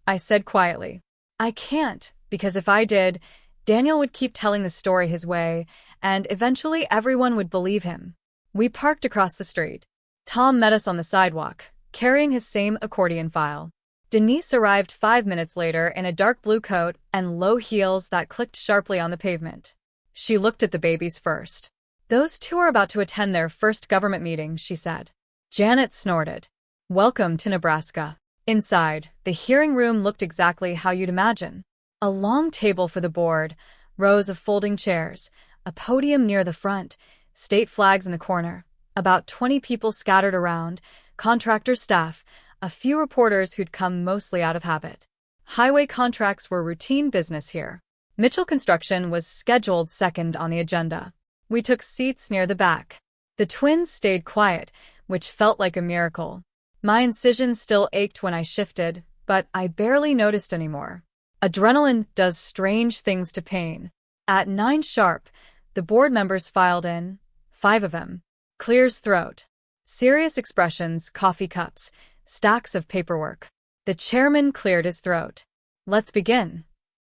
I said quietly. I can't, because if I did, Daniel would keep telling the story his way, and eventually everyone would believe him. We parked across the street. Tom met us on the sidewalk, carrying his same accordion file. Denise arrived 5 minutes later in a dark blue coat and low heels that clicked sharply on the pavement. She looked at the babies first. Those two are about to attend their first government meeting, she said. Janet snorted. Welcome to Nebraska. Inside, the hearing room looked exactly how you'd imagine. A long table for the board, rows of folding chairs, a podium near the front, state flags in the corner, about 20 people scattered around, contractor staff, a few reporters who'd come mostly out of habit. Highway contracts were routine business here. Mitchell Construction was scheduled second on the agenda. We took seats near the back. The twins stayed quiet, which felt like a miracle. My incision still ached when I shifted, but I barely noticed anymore. Adrenaline does strange things to pain. At 9 sharp, the board members filed in, 5 of them. Clear's throat. Serious expressions, coffee cups, stacks of paperwork. The chairman cleared his throat. Let's begin.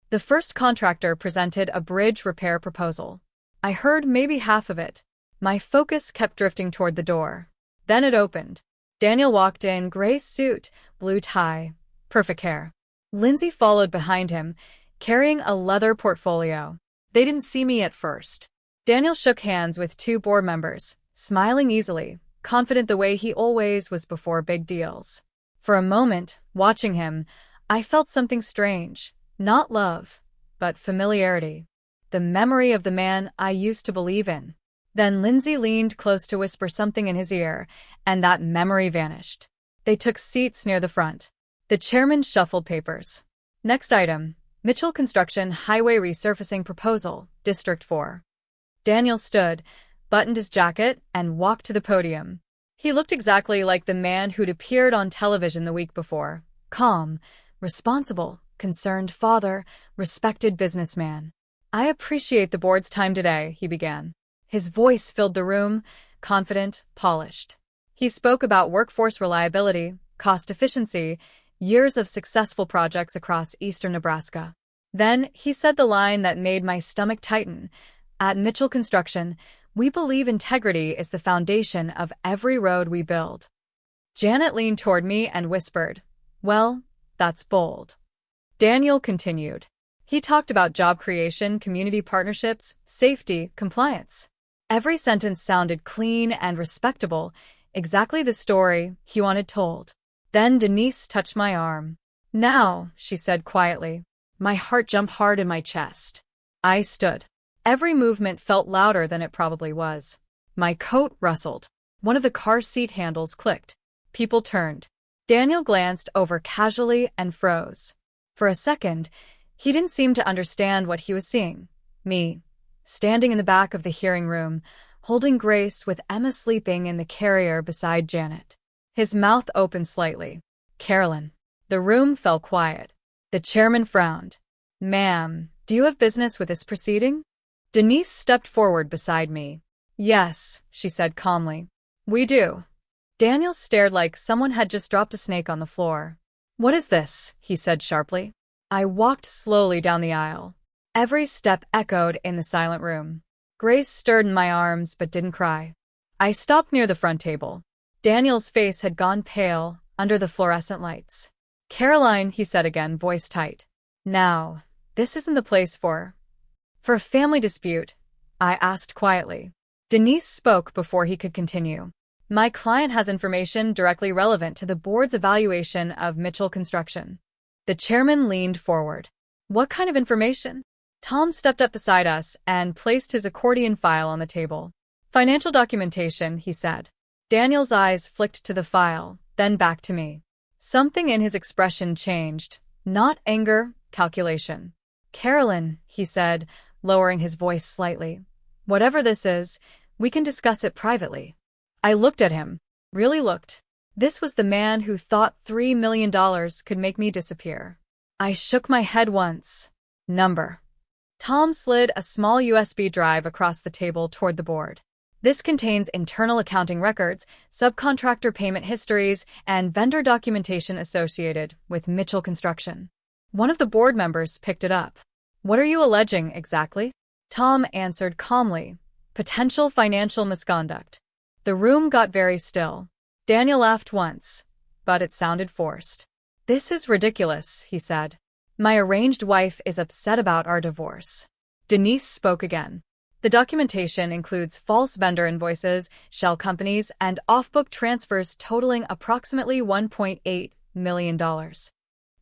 The first contractor presented a bridge repair proposal. I heard maybe half of it. My focus kept drifting toward the door. Then it opened. Daniel walked in, gray suit, blue tie, perfect hair. Lindsay followed behind him, carrying a leather portfolio. They didn't see me at first. Daniel shook hands with two board members, smiling easily, confident the way he always was before big deals. For a moment, watching him, I felt something strange. Not love, but familiarity. The memory of the man I used to believe in. Then Lindsay leaned close to whisper something in his ear, and that memory vanished. They took seats near the front. The chairman shuffled papers. Next item, Mitchell Construction Highway Resurfacing Proposal, District 4. Daniel stood, buttoned his jacket, and walked to the podium. He looked exactly like the man who'd appeared on television the week before. Calm, responsible, concerned father, respected businessman. I appreciate the board's time today, he began. His voice filled the room, confident, polished. He spoke about workforce reliability, cost efficiency, years of successful projects across eastern Nebraska. Then he said the line that made my stomach tighten. At Mitchell Construction, we believe integrity is the foundation of every road we build. Janet leaned toward me and whispered, "Well, that's bold." Daniel continued. He talked about job creation, community partnerships, safety, compliance. Every sentence sounded clean and respectable, exactly the story he wanted told. Then Denise touched my arm. "Now," she said quietly. My heart jumped hard in my chest. I stood. Every movement felt louder than it probably was. My coat rustled. One of the car seat handles clicked. People turned. Daniel glanced over casually and froze. For a second, he didn't seem to understand what he was seeing. Me, standing in the back of the hearing room, holding Grace with Emma sleeping in the carrier beside Janet. His mouth opened slightly. "Carolyn." The room fell quiet. The chairman frowned. "Ma'am, do you have business with this proceeding?" Denise stepped forward beside me. "Yes," she said calmly. "We do." Daniel stared like someone had just dropped a snake on the floor. "What is this?" he said sharply. I walked slowly down the aisle. Every step echoed in the silent room. Grace stirred in my arms but didn't cry. I stopped near the front table. Daniel's face had gone pale under the fluorescent lights. "Caroline," he said again, voice tight. "Now, this isn't the place for a family dispute," I asked quietly. Denise spoke before he could continue. "My client has information directly relevant to the board's evaluation of Mitchell Construction." The chairman leaned forward. "What kind of information?" Tom stepped up beside us and placed his accordion file on the table. "Financial documentation," he said. Daniel's eyes flicked to the file, then back to me. Something in his expression changed. Not anger, calculation. "Carolyn," he said, lowering his voice slightly. "Whatever this is, we can discuss it privately." I looked at him. Really looked. This was the man who thought $3 million could make me disappear. I shook my head once. "Number." Tom slid a small USB drive across the table toward the board. "This contains internal accounting records, subcontractor payment histories, and vendor documentation associated with Mitchell Construction." One of the board members picked it up. "What are you alleging exactly?" Tom answered calmly. "Potential financial misconduct." The room got very still. Daniel laughed once, but it sounded forced. "This is ridiculous," he said. "My arranged wife is upset about our divorce." Denise spoke again. "The documentation includes false vendor invoices, shell companies, and off-book transfers totaling approximately $1.8 million.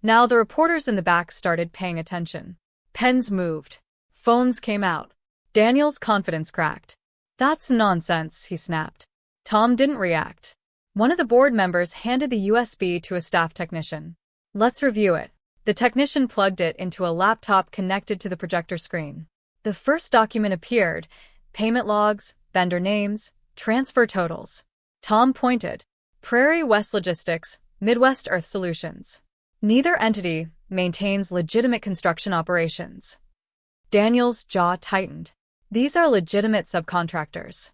Now the reporters in the back started paying attention. Pens moved. Phones came out. Daniel's confidence cracked. "That's nonsense," he snapped. Tom didn't react. One of the board members handed the USB to a staff technician. "Let's review it." The technician plugged it into a laptop connected to the projector screen. The first document appeared: payment logs, vendor names, transfer totals. Tom pointed. "Prairie West Logistics, Midwest Earth Solutions. Neither entity maintains legitimate construction operations." Daniel's jaw tightened. "These are legitimate subcontractors."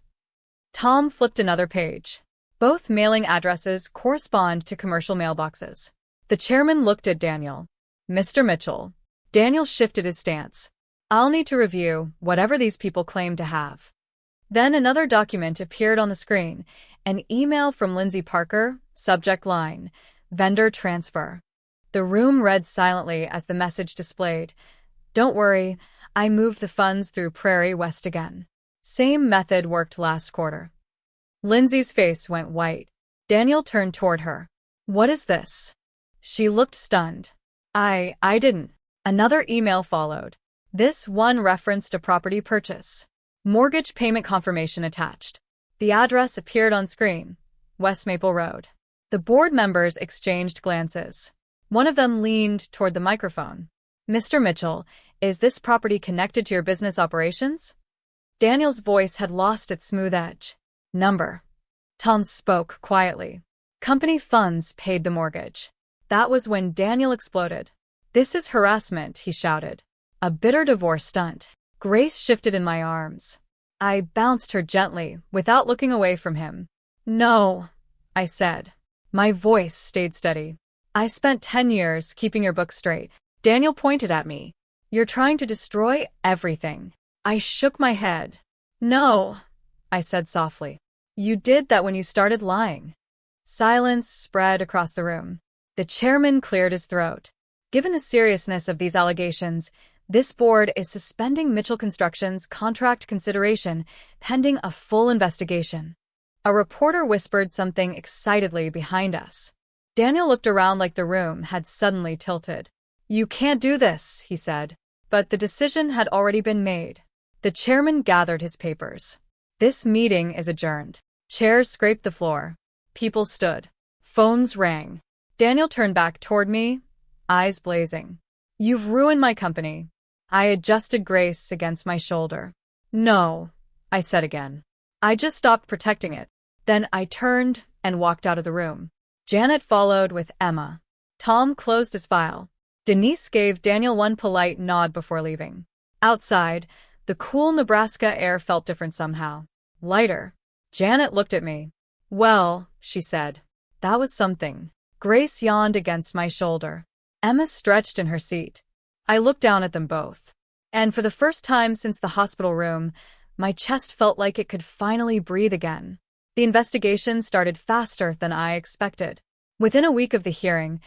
Tom flipped another page. "Both mailing addresses correspond to commercial mailboxes." The chairman looked at Daniel. Mr. Mitchell. Daniel shifted his stance. I'll need to review whatever these people claim to have. Then another document appeared on the screen, an email from Lindsay Parker, subject line, vendor transfer. The room read silently as the message displayed. Don't worry, I moved the funds through Prairie West again. Same method worked last quarter. Lindsay's face went white. Daniel turned toward her. What is this? She looked stunned. I didn't. Another email followed. This one referenced a property purchase. Mortgage payment confirmation attached. The address appeared on screen. West Maple Road. The board members exchanged glances. One of them leaned toward the microphone. Mr. Mitchell, is this property connected to your business operations? Daniel's voice had lost its smooth edge. Number. Tom spoke quietly. Company funds paid the mortgage. That was when Daniel exploded. This is harassment, he shouted. A bitter divorce stunt. Grace shifted in my arms. I bounced her gently, without looking away from him. No, I said. My voice stayed steady. I spent 10 years keeping your book straight. Daniel pointed at me. You're trying to destroy everything. I shook my head. No, I said softly. You did that when you started lying. Silence spread across the room. The chairman cleared his throat. Given the seriousness of these allegations, this board is suspending Mitchell Construction's contract consideration pending a full investigation. A reporter whispered something excitedly behind us. Daniel looked around like the room had suddenly tilted. You can't do this, he said. But the decision had already been made. The chairman gathered his papers. This meeting is adjourned. Chairs scraped the floor. People stood. Phones rang. Daniel turned back toward me, eyes blazing. You've ruined my company. I adjusted Grace against my shoulder. No, I said again. I just stopped protecting it. Then I turned and walked out of the room. Janet followed with Emma. Tom closed his file. Denise gave Daniel one polite nod before leaving. Outside, the cool Nebraska air felt different somehow. Lighter. Janet looked at me. Well, she said. That was something. Grace yawned against my shoulder. Emma stretched in her seat. I looked down at them both. And for the first time since the hospital room, my chest felt like it could finally breathe again. The investigation started faster than I expected. Within a week of the hearing,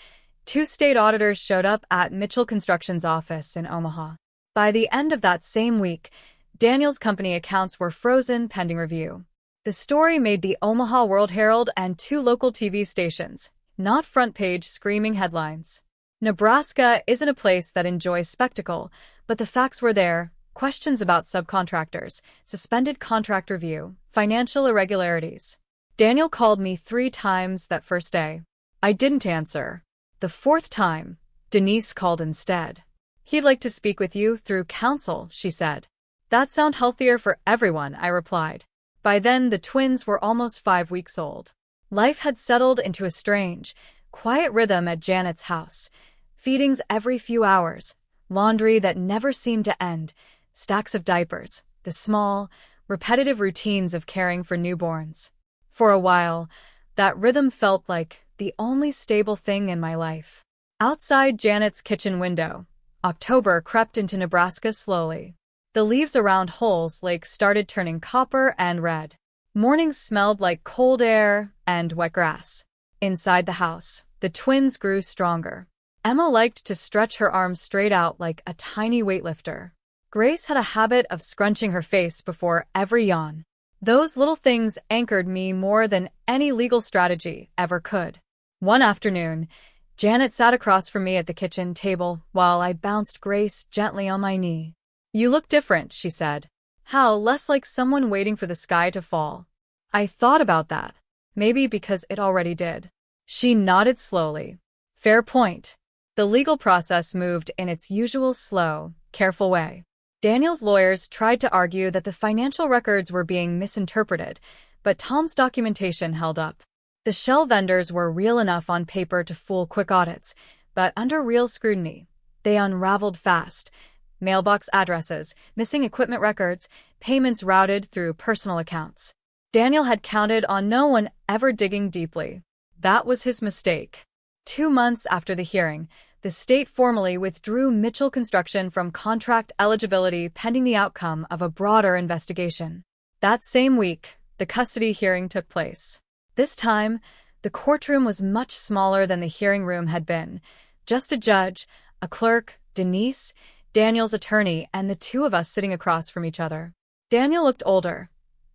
2 state auditors showed up at Mitchell Construction's office in Omaha. By the end of that same week, Daniel's company accounts were frozen pending review. The story made the Omaha World Herald and 2 local TV stations, not front-page screaming headlines. Nebraska isn't a place that enjoys spectacle, but the facts were there. Questions about subcontractors, suspended contract review, financial irregularities. Daniel called me 3 times that first day. I didn't answer. The 4th time, Denise called instead. He'd like to speak with you through counsel, she said. That sounds healthier for everyone, I replied. By then, the twins were almost 5 weeks old. Life had settled into a strange, quiet rhythm at Janet's house. Feedings every few hours, laundry that never seemed to end, stacks of diapers, the small, repetitive routines of caring for newborns. For a while, that rhythm felt like the only stable thing in my life. Outside Janet's kitchen window, October crept into Nebraska slowly. The leaves around Holes Lake started turning copper and red. Mornings smelled like cold air and wet grass. Inside the house, the twins grew stronger. Emma liked to stretch her arms straight out like a tiny weightlifter. Grace had a habit of scrunching her face before every yawn. Those little things anchored me more than any legal strategy ever could. One afternoon, Janet sat across from me at the kitchen table while I bounced Grace gently on my knee. You look different, she said. How less like someone waiting for the sky to fall. I thought about that. Maybe because it already did. She nodded slowly. Fair point. The legal process moved in its usual slow, careful way. Daniel's lawyers tried to argue that the financial records were being misinterpreted, but Tom's documentation held up. The shell vendors were real enough on paper to fool quick audits, but under real scrutiny, they unraveled fast. Mailbox addresses, missing equipment records, payments routed through personal accounts. Daniel had counted on no one ever digging deeply. That was his mistake. 2 months after the hearing, the state formally withdrew Mitchell Construction from contract eligibility pending the outcome of a broader investigation. That same week, the custody hearing took place. This time, the courtroom was much smaller than the hearing room had been. Just a judge, a clerk, Denise, Daniel's attorney, and the two of us sitting across from each other. Daniel looked older.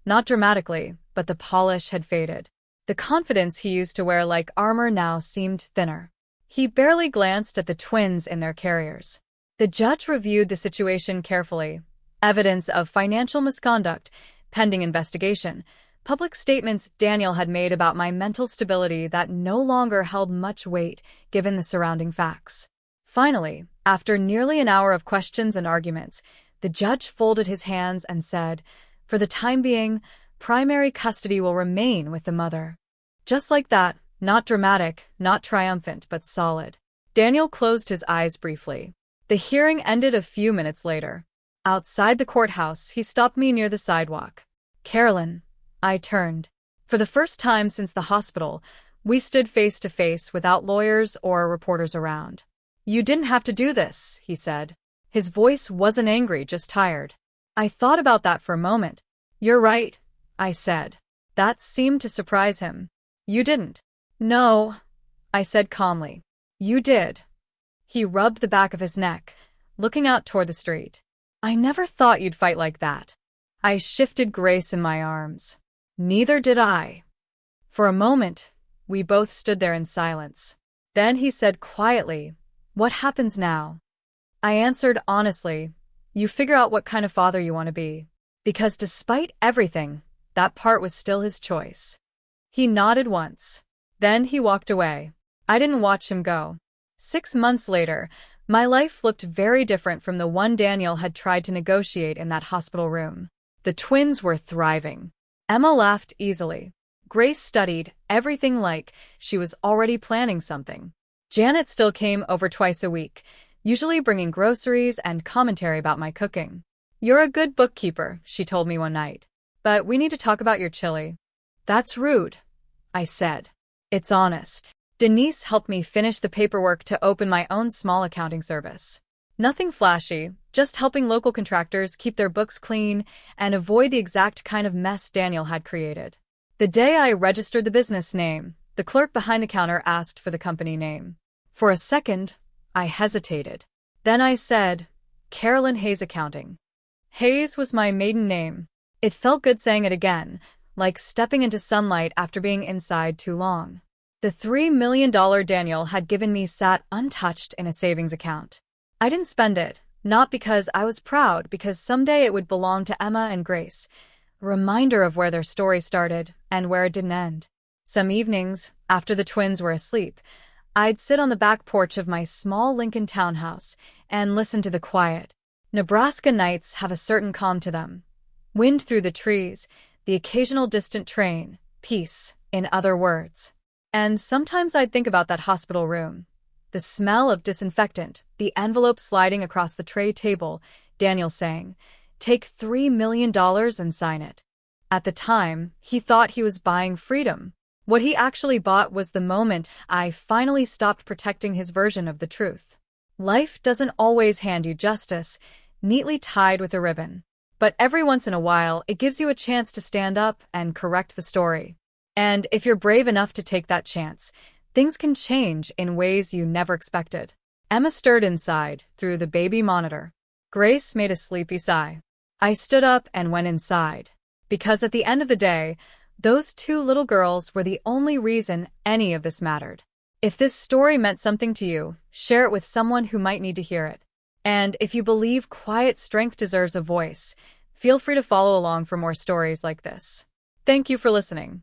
Not dramatically, but the polish had faded. The confidence he used to wear like armor now seemed thinner. He barely glanced at the twins in their carriers. The judge reviewed the situation carefully. Evidence of financial misconduct, pending investigation, public statements Daniel had made about my mental stability that no longer held much weight given the surrounding facts. Finally, after nearly an hour of questions and arguments, the judge folded his hands and said, "For the time being, primary custody will remain with the mother." Just like that, not dramatic, not triumphant, but solid. Daniel closed his eyes briefly. The hearing ended a few minutes later. Outside the courthouse, he stopped me near the sidewalk. "Carolyn." I turned. For the first time since the hospital, we stood face to face without lawyers or reporters around. "You didn't have to do this," he said. His voice wasn't angry, just tired. I thought about that for a moment. "You're right," I said. That seemed to surprise him. "You didn't." "No," I said calmly. "You did." He rubbed the back of his neck, looking out toward the street. "I never thought you'd fight like that." I shifted Grace in my arms. "Neither did I." For a moment, we both stood there in silence. Then he said quietly, "What happens now?" I answered honestly, "You figure out what kind of father you want to be." Because despite everything, that part was still his choice. He nodded once. Then he walked away. I didn't watch him go. 6 months later, my life looked very different from the one Daniel had tried to negotiate in that hospital room. The twins were thriving. Emma laughed easily. Grace studied everything like she was already planning something. Janet still came over twice a week, usually bringing groceries and commentary about my cooking. "You're a good bookkeeper," she told me one night. "But we need to talk about your chili." "That's rude," I said. "It's honest." Denise helped me finish the paperwork to open my own small accounting service. Nothing flashy, just helping local contractors keep their books clean and avoid the exact kind of mess Daniel had created. The day I registered the business name, the clerk behind the counter asked for the company name. For a second, I hesitated. Then I said, "Carolyn Hayes Accounting." Hayes was my maiden name. It felt good saying it again, like stepping into sunlight after being inside too long. The $3 million Daniel had given me sat untouched in a savings account. I didn't spend it, not because I was proud, because someday it would belong to Emma and Grace, a reminder of where their story started and where it didn't end. Some evenings, after the twins were asleep, I'd sit on the back porch of my small Lincoln townhouse and listen to the quiet. Nebraska nights have a certain calm to them. Wind through the trees, the occasional distant train, peace, in other words. And sometimes I'd think about that hospital room. The smell of disinfectant, the envelope sliding across the tray table, Daniel saying, "Take $3 million and sign it." At the time, he thought he was buying freedom. What he actually bought was the moment I finally stopped protecting his version of the truth. Life doesn't always hand you justice, neatly tied with a ribbon. But every once in a while, it gives you a chance to stand up and correct the story. And if you're brave enough to take that chance, things can change in ways you never expected. Emma stirred inside, through the baby monitor. Grace made a sleepy sigh. I stood up and went inside. Because at the end of the day, those two little girls were the only reason any of this mattered. If this story meant something to you, share it with someone who might need to hear it. And if you believe quiet strength deserves a voice, feel free to follow along for more stories like this. Thank you for listening.